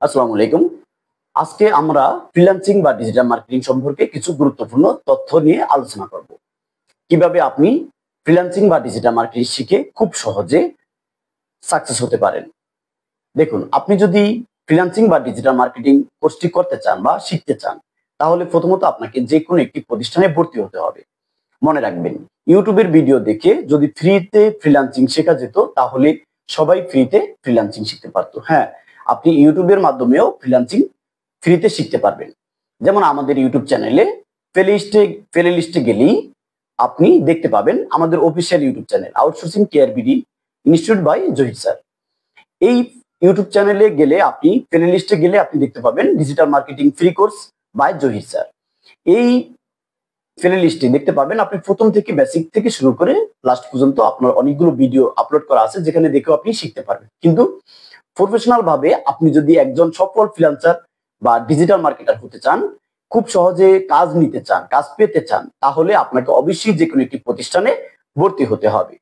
আসসালামু আলাইকুম। আজকে আমরা ফ্রিল্যান্সিং বা ডিজিটাল মার্কেটিং সম্পর্কে কিছু গুরুত্বপূর্ণ তথ্য নিয়ে আলোচনা করব। কিভাবে আপনি ফ্রিল্যান্সিং বা ডিজিটাল মার্কেটিং শিখে খুব সহজে সাকসেস হতে পারেন। দেখুন, আপনি যদি ফ্রিল্যান্সিং বা ডিজিটাল মার্কেটিং কোর্সটি করতে চান বা শিখতে চান, তাহলে প্রথমত আপনাকে যে কোনো একটি প্রতিষ্ঠানে ভর্তি হতে হবে। মনে রাখবেন, ইউটিউবের ভিডিও দেখে যদি ফ্রিতে ফ্রিল্যান্সিং শেখা যেত, তাহলে সবাই ফ্রিতে ফ্রিল্যান্সিং শিখতে পারতো। হ্যাঁ, আপনি ইউটিউবের মাধ্যমেও ফ্রিল্যান্সিং ফ্রিতে শিখতে পারবেন। যেমন আমাদের ইউটিউব চ্যানেলে প্লে লিস্টে গেলেই আপনি দেখতে পাবেন আমাদের official YouTube channel outsourcing KRBD institute by Zahir sir. এই ইউটিউব চ্যানেলে গেলে আপনি প্লে লিস্টে গেলে আপনি দেখতে পাবেন digital marketing free course by Zahir sir. এই প্লে লিস্টে দেখতে পাবেন আপনি প্রথম থেকে বেসিক থেকে শুরু করে লাস্ট পর্যন্ত আপনার অনেকগুলো ভিডিও আপলোড করা আছে, যেখানে দেখেও আপনি শিখতে পারবেন। কিন্তু প্রফেশনাল ভাবে আপনি যদি একজন সফল ফ্রিল্যান্সার বা ডিজিটাল মার্কেটার হতে চান, খুব সহজে কাজ নিতে চান, কাজ পেতে চান, তাহলে আপনাকে অবশ্যই যে কোনো একটি প্রতিষ্ঠানে ভর্তি হতে হবে।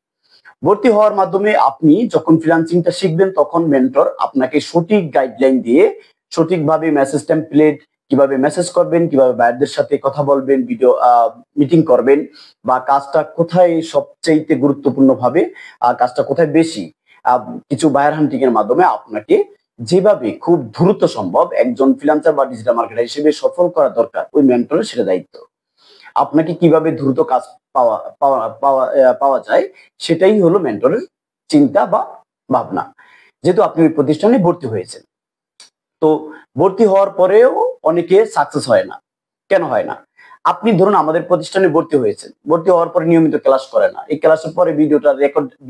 ভর্তি হওয়ার মাধ্যমে আপনি যখন ফ্রিল্যান্সিংটা শিখবেন, তখন মেন্টর আপনাকে সঠিক গাইডলাইন দিয়ে সঠিকভাবে মেসেজ টেমপ্লেট, কিভাবে মেসেজ করবেন, কিভাবে বায়ারদের সাথে কথা বলবেন, ভিডিও মিটিং করবেন, বা কাজটা কোথায় সবচেয়ে গুরুত্বপূর্ণ ভাবে কাজটা কোথায় বেশি, কিছু বায়ার হান্টিং এর মাধ্যমে আপনাকে যেভাবে খুব দ্রুত সম্ভব একজন ফ্রিল্যান্সার বা ডিজিটাল মার্কেটার হিসেবে সফল করা দরকার, ওই মেন্টরের সেটা দায়িত্ব। আপনাকে কিভাবে দ্রুত কাজ পাওয়া পাওয়া পাওয়া পাওয়া যায়, সেটাই হলো মেন্টরের চিন্তা বা ভাবনা। যেহেতু আপনি ওই প্রতিষ্ঠানে ভর্তি হয়েছেন, তো ভর্তি হওয়ার পরেও অনেকে সাকসেস হয় না। কেন হয় না? আপনি ধরুন আমাদের প্রতিষ্ঠানে ভর্তি হয়েছেন, ভর্তি হওয়ার পরে নিয়মিত ক্লাস করে না, এই ক্লাসের পরে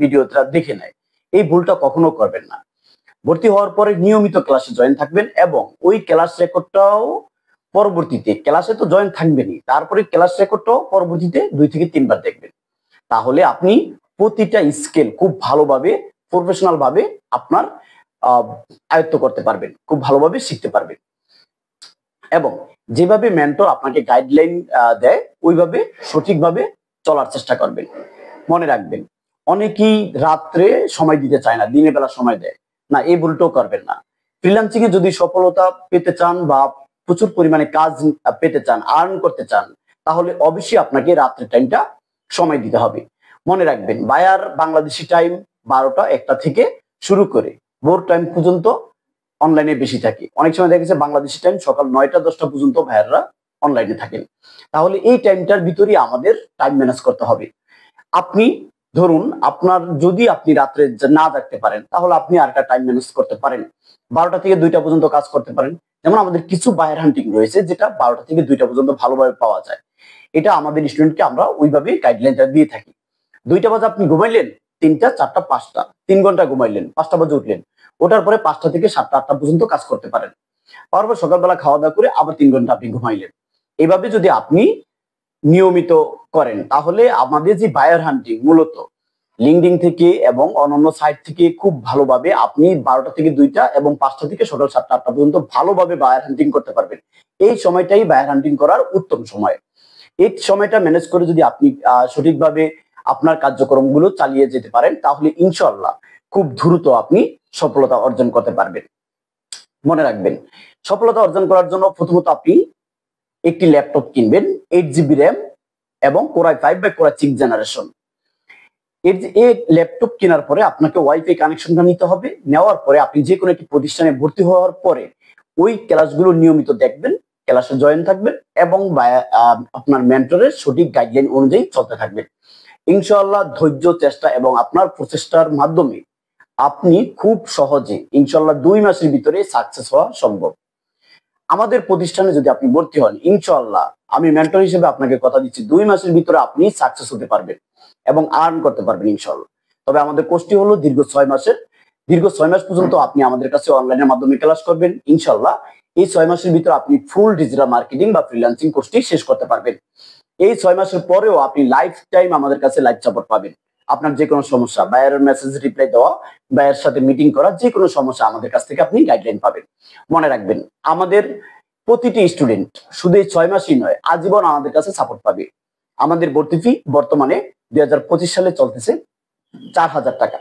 ভিডিওটা দেখে নেয়। এই ভুলটা কখনো করবেন না। ভর্তি হওয়ার পরে নিয়মিত ক্লাসে জয়েন থাকবেন এবং ওই ক্লাস রেকর্ডটাও পরবর্তীতে, ক্লাসে তো জয়েন থাকবেনই, তারপরে ক্লাস রেকর্ডটাও পরবর্তীতে 2 থেকে 3 বার দেখবেন। তাহলে আপনি প্রতিটা স্কেল খুব ভালোভাবে প্রফেশনাল ভাবে আপনার আয়ত্ত করতে পারবেন, খুব ভালোভাবে শিখতে পারবেন। এবং যেভাবে মেন্টর আপনাকে গাইডলাইন দেয়, ওইভাবে সঠিকভাবে চলার চেষ্টা করবেন। মনে রাখবেন, অনেকেই রাত্রে সময় দিতে চায় না, দিনের বেলা সময় দেয় না, এই ভুলটাও করবেন না। ফ্রিল্যান্সিং এ যদি সফলতা পেতে চান বা প্রচুর পরিমাণে কাজ পেতে চান, আর্ন করতে চান, তাহলে অবশ্যই আপনাকে রাত্রের টাইমটা সময় দিতে হবে। মনে রাখবেন, বায়ার বাংলাদেশি টাইম 12টা 1টা থেকে শুরু করে ভোর টাইম পর্যন্ত অনলাইনে বেশি থাকে। অনেক সময় দেখা গেছে বাংলাদেশি টাইম সকাল 9টা 10টা পর্যন্ত ভাইয়াররা অনলাইনে থাকেন। তাহলে এই টাইমটার ভিতরেই আমাদের টাইম ম্যানেজ করতে হবে। আপনি ধরুন যদি আপনি রাত্রে না জাগতে পারেন, তাহলে আপনি আরেকটা টাইম ম্যানেজ করতে পারেন। 12টা থেকে 2টা পর্যন্ত কাজ করতে পারেন। যেমন আমাদের কিছু বায়ার হান্টিং রয়েছে, যেটা 12টা থেকে 2টা পর্যন্ত ভালোভাবে পাওয়া যায়। এটা আমাদের স্টুডেন্টকে আমরা ওইভাবে গাইডলাইনটা দিয়ে থাকি। 2টা বাজে আপনি ঘুমাইলেন, 3টা 4টা 5টা 3 ঘন্টা ঘুমাইলেন, 5টা বাজে উঠলেন, ওটার পরে 5টা থেকে 7টা 8টা পর্যন্ত কাজ করতে পারেন। তারপর সকালবেলা খাওয়া দাওয়া করে আবার 3 ঘন্টা আপনি ঘুমাইলেন। এইভাবে যদি আপনি নিয়মিত করেন, তাহলে আমাদের যে বায়ার হান্টিং মূলত লিঙ্কডিন থেকে এবং অন্যান্য সাইট থেকে খুব ভালোভাবে আপনি 12টা থেকে 2টা এবং 5টা থেকে সকাল 7টা 8টা পর্যন্ত ভালোভাবে বায়ার হান্টিং করতে পারবেন। এই সময়টাই বায়ার হান্টিং করার উত্তম সময়। এই সময়টা ম্যানেজ করে যদি আপনি সঠিকভাবে আপনার কার্যক্রমগুলো চালিয়ে যেতে পারেন, তাহলে ইনশাআল্লাহ খুব দ্রুত আপনি সফলতা অর্জন করতে পারবেন। মনে রাখবেন, সফলতা অর্জন করার জন্য প্রথমত আপনি একটি ল্যাপটপ কিনবেন 8 GB র্যাম এবং Core i5 বা Core i6 জেনারেশন। এই ল্যাপটপ কেনার পরে আপনাকে ওয়াইফাই কানেকশনটা নিতে হবে। নেওয়ার পরে আপনি যে কোনো একটি প্রতিষ্ঠানে ভর্তি হওয়ার পরে ওই ক্লাসগুলো নিয়মিত দেখবেন, ক্লাসে জয়েন থাকবেন এবং আপনার মেন্টরের সঠিক গাইডলাইন অনুযায়ী চলতে থাকবেন। ইনশাআল্লাহ ধৈর্য, চেষ্টা এবং আপনার প্রচেষ্টার মাধ্যমে আপনি খুব সহজে ইনশাআল্লাহ 2 মাসের ভিতরে সাকসেস হওয়া সম্ভব। আমাদের প্রতিষ্ঠানে যদি আপনি ভর্তি হন, ইনশাআল্লাহ আমি মেন্টর হিসেবে আপনাকে কথা দিচ্ছি, 2 মাসের ভিতরে আপনি সাকসেস হতে পারবেন এবং আর্ন করতে পারবেন ইনশাআল্লাহ। তবে আমাদের কোর্সটি হলো দীর্ঘ 6 মাসের। দীর্ঘ 6 মাস পর্যন্ত আপনি আমাদের কাছে অনলাইনের মাধ্যমে ক্লাস করবেন। ইনশাআল্লাহ এই 6 মাসের ভিতরে আপনি ফুল ডিজিটাল মার্কেটিং বা ফ্রিল্যান্সিং কোর্সটি শেষ করতে পারবেন। এই 6 মাসের পরেও আপনি লাইফ টাইম আমাদের কাছে লাইভ সাপোর্ট পাবেন। আপনার যে কোনো সমস্যা, বায়ারের মেসেজ রিপ্লাই দেওয়া, বায়ার সাথে মিটিং করা, যে কোনো সমস্যা আমাদের কাছ থেকে আপনি গাইডলাইন পাবেন। মনে রাখবেন, আমাদের প্রতিটি স্টুডেন্ট শুধু এই 6 মাসই নয়, আজীবন আমাদের কাছে সাপোর্ট পাবে। আমাদের ভর্তি ফি বর্তমানে 2025 সালে চলতেছে 4000 টাকা।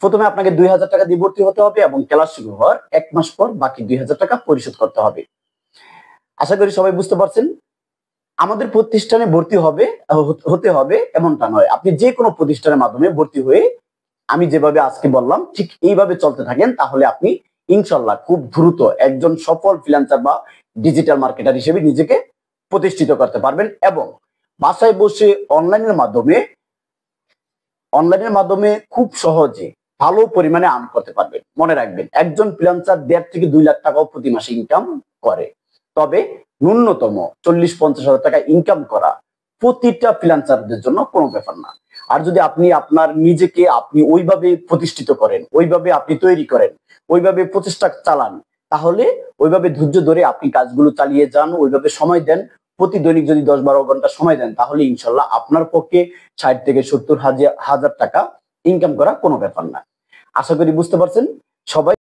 প্রথমে আপনাকে 2000 টাকা দিয়ে ভর্তি হতে হবে এবং ক্লাস শুরু হওয়ার 1 মাস পর বাকি 2000 টাকা পরিশোধ করতে হবে। আশা করি সবাই বুঝতে পারছেন। আমাদের প্রতিষ্ঠানে ভর্তি হতে হবে এমনটা নয়। আপনি যে কোনো প্রতিষ্ঠানের মাধ্যমে ভর্তি হয়ে আমি যেভাবে আজকে বললাম ঠিক এইভাবে চলতে থাকেন, তাহলে আপনি ইনশাল্লাহ খুব দ্রুত একজন সফল ফ্রিল্যান্সার বা ডিজিটাল মার্কেটার হিসেবে নিজেকে প্রতিষ্ঠিত করতে পারবেন এবং বাসায় বসে অনলাইনের মাধ্যমে খুব সহজে ভালো পরিমাণে আর্ন করতে পারবেন। মনে রাখবেন, একজন ফ্রিল্যান্সার 1.5 থেকে 2 লাখ টাকাও প্রতি মাসে ইনকাম করে। তবে ন্যূনতম 40-50 হাজার টাকা ইনকাম করা প্রতিটা ফ্রিল্যান্সারদের জন্য কোনো ব্যাপার না। আর যদি আপনি আপনার নিজেকে আপনি ওইভাবে প্রতিষ্ঠিত করেন, ওইভাবে আপনি তৈরি করেন, ওইভাবে প্রচেষ্টা চালান, তাহলে ওইভাবে ধৈর্য ধরে আপনি কাজগুলো চালিয়ে যান, ওইভাবে সময় দেন, প্রতি দৈনিক যদি 10-12 ঘন্টা সময় দেন, তাহলে ইনশাল্লাহ আপনার পক্ষে 60 থেকে 70 হাজার টাকা ইনকাম করা কোনো ব্যাপার না। আশা করি বুঝতে পারছেন। সবাই